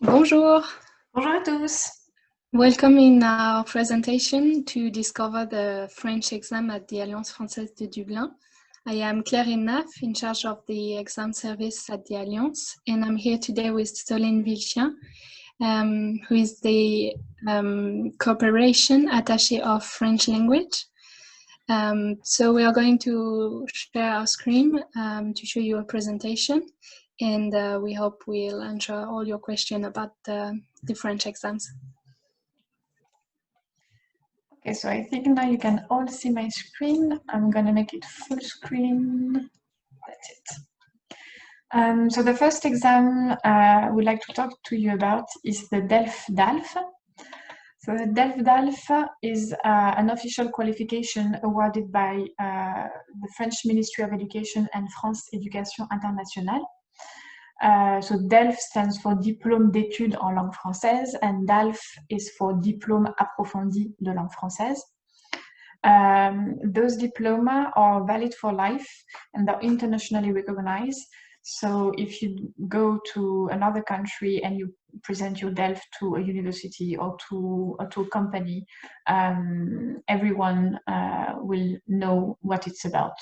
Bonjour. Bonjour à tous. Welcome in our presentation to discover the French exam at the Alliance Française de Dublin. I am Claire Hénaff, in charge of the exam service at the Alliance, and I'm here today with Solène Vilchien, who is the coopération Attachée of French language. So we are going to share our screen to show you a presentation, and we hope we'll answer all your questions about the French exams. Okay, so I think now you can all see my screen. I'm going to make it full screen. That's it. So the first exam I would like to talk to you about is the DELF-DALF. So the DELF-DALF is an official qualification awarded by the French Ministry of Education and France Éducation Internationale. So DELF stands for Diplôme d'études en langue française, and DALF is for Diplôme approfondi de langue française. Those diplomas are valid for life and they're internationally recognized. So if you go to another country and you present your DELF to a university or to a company, everyone will know what it's about.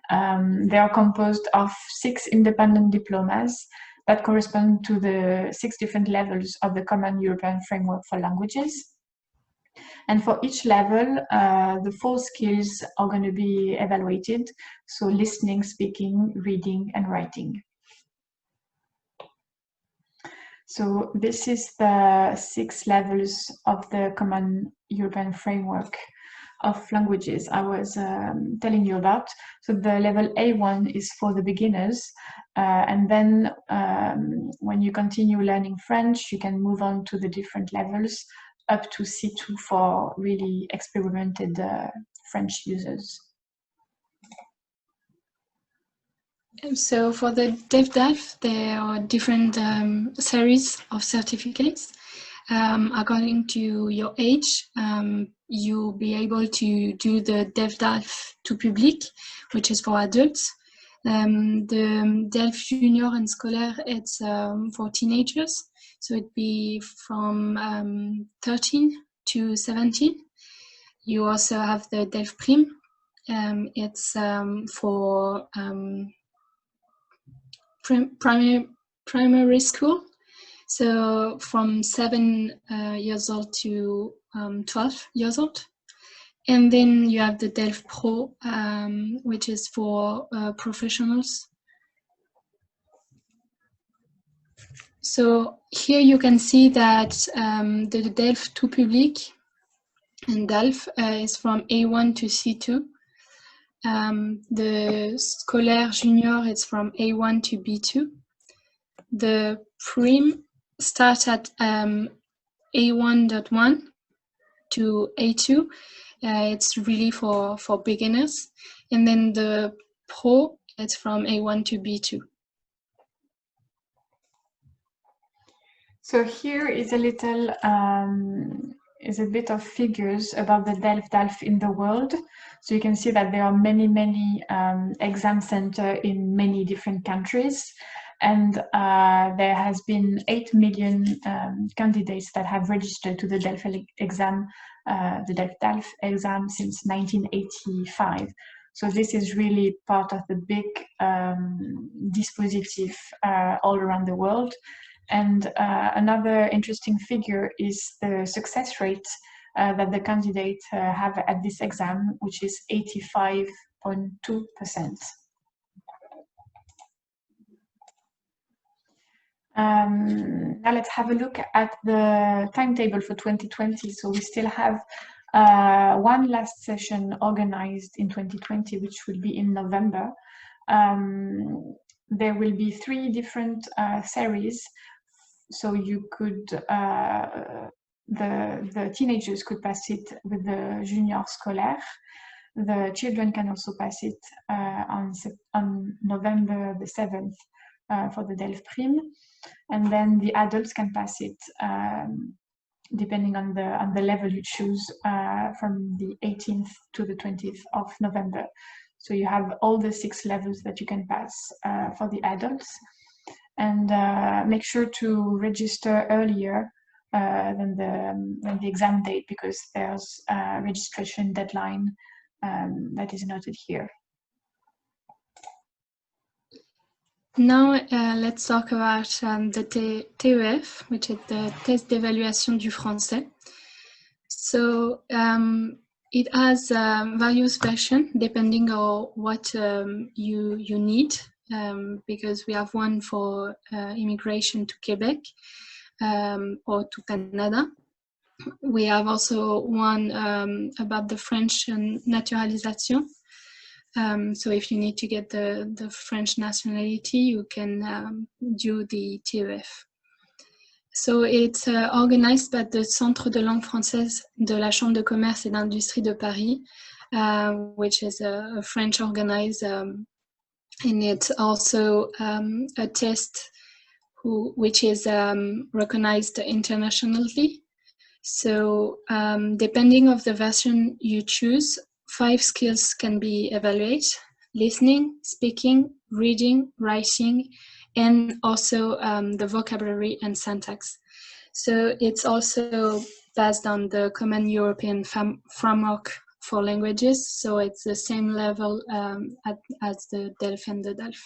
They are composed of 6 independent diplomas that correspond to the 6 different levels of the Common European Framework for Languages. And for each level, the 4 skills are going to be evaluated. So listening, speaking, reading, and writing. So this is the 6 levels of the Common European Framework of Languages I was telling you about. So the level A1 is for the beginners, and then when you continue learning French, you can move on to the different levels up to C2 for really experimented French users. So for the DELF-DALF, there are different series of certificates. According to your age, you'll be able to do the DELF-DALF tout public, which is for adults. The DELF Junior and Scolaire, it's for teenagers. So it'd be from 13 to 17. You also have the DELF Prime. It's for primary school. So from 7 years old to 12 years old. And then you have the DELF Pro, which is for professionals. So here you can see that the DELF tout public and DALF is from A1 to C2. The Scolaire Junior is from A1 to B2. The Prime starts at A1.1 to A2. It's really for beginners. And then the Pro, it's from A1 to B2. So here is a little, is a bit of figures about the DELF-DALF in the world. So you can see that there are many exam centers in many different countries. And there has been 8 million candidates that have registered to the DELF exam, the DELF-DALF exam since 1985. So this is really part of the big dispositif all around the world. And another interesting figure is the success rate that the candidates have at this exam, which is 85.2%. Now let's have a look at the timetable for 2020. So we still have one last session organized in 2020, which will be in November. There will be 3 different series. So you could, the teenagers could pass it with the Junior Scolaire. The children can also pass it on November the 7th for the DELF Prime. And then the adults can pass it depending on the level you choose from the 18th to the 20th of November. So you have all the 6 levels that you can pass for the adults. and make sure to register earlier than the exam date, because there's a registration deadline that is noted here. Now let's talk about the TEF, which is the test d'évaluation du français. So it has various versions depending on what you need, because we have one for immigration to Quebec or to Canada. We have also one about the French naturalisation. So if you need to get the French nationality, you can do the TEF. So it's organized by the Centre de langue française de la Chambre de commerce et d'industrie de Paris, which is a French organized, and it's also a test which is recognized internationally. So depending on the version you choose, 5 skills can be evaluated: listening, speaking, reading, writing, and also the vocabulary and syntax. So it's also based on the Common European Framework for Languages, so it's the same level as the DELF and the DALF.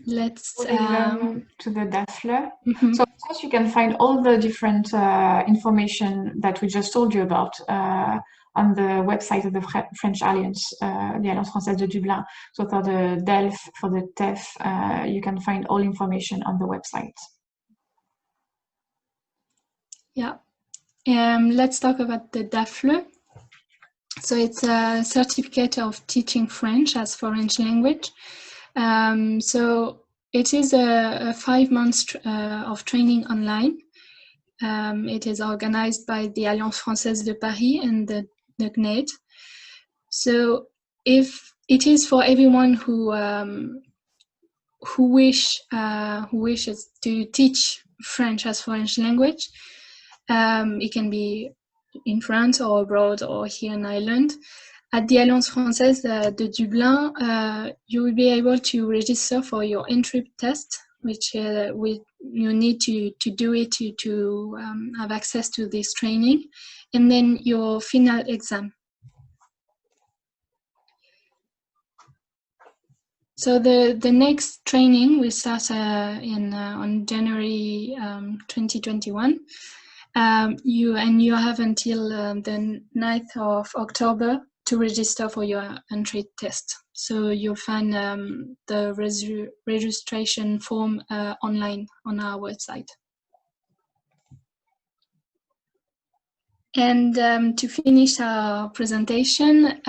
Let's to the DAEFLE. Mm-hmm. So of course you can find all the different information that we just told you about on the website of the French Alliance, the Alliance Française de Dublin. So for the DELF, for the TEF, you can find all information on the website. Yeah. Let's talk about the DAEFLE. So it's a certificate of teaching French as foreign language. So it is a 5 months of training online. It is organized by the Alliance Française de Paris and the CNED. So if it is for everyone who wishes to teach French as foreign language, it can be in France or abroad or here in Ireland. At the Alliance Française de Dublin, you will be able to register for your entry test, which you need to do it to have access to this training, and then your final exam. So the next training will start on January 2021. You have until the 9th of October to register for your entry test. So you'll find the registration form online on our website. And to finish our presentation,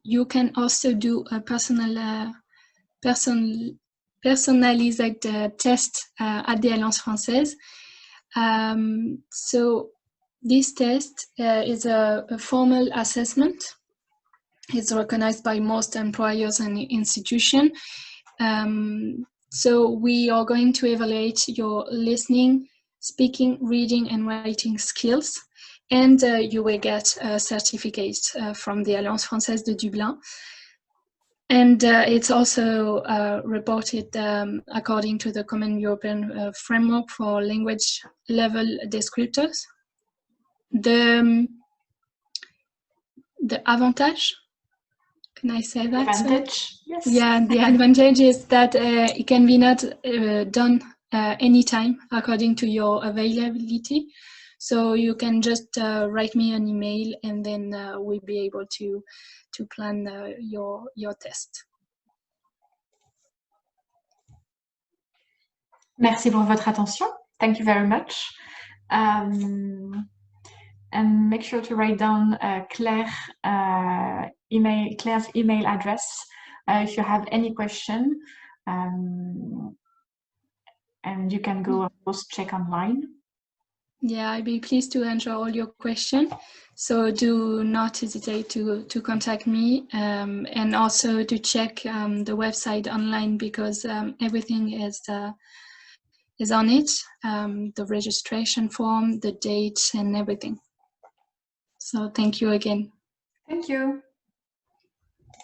you can also do a personalized test at the Alliance Française. So this test is a formal assessment. It's recognized by most employers and institutions. So we are going to evaluate your listening, speaking, reading, and writing skills. And you will get a certificate from the Alliance Française de Dublin. And it's also reported according to the Common European Framework for Language Level Descriptors. The advantage, can I say that? Advantage, yes. Yeah, the advantage is that it can be not done anytime according to your availability. So you can just write me an email, and then we'll be able to plan your test. Merci pour votre attention. Thank you very much. And make sure to write down Claire's email address if you have any question. And you can go, of course, check online. Yeah, I'd be pleased to answer all your questions. So do not hesitate to contact me, and also to check the website online, because everything is on it, the registration form, the dates, and everything. So thank you again. Thank you.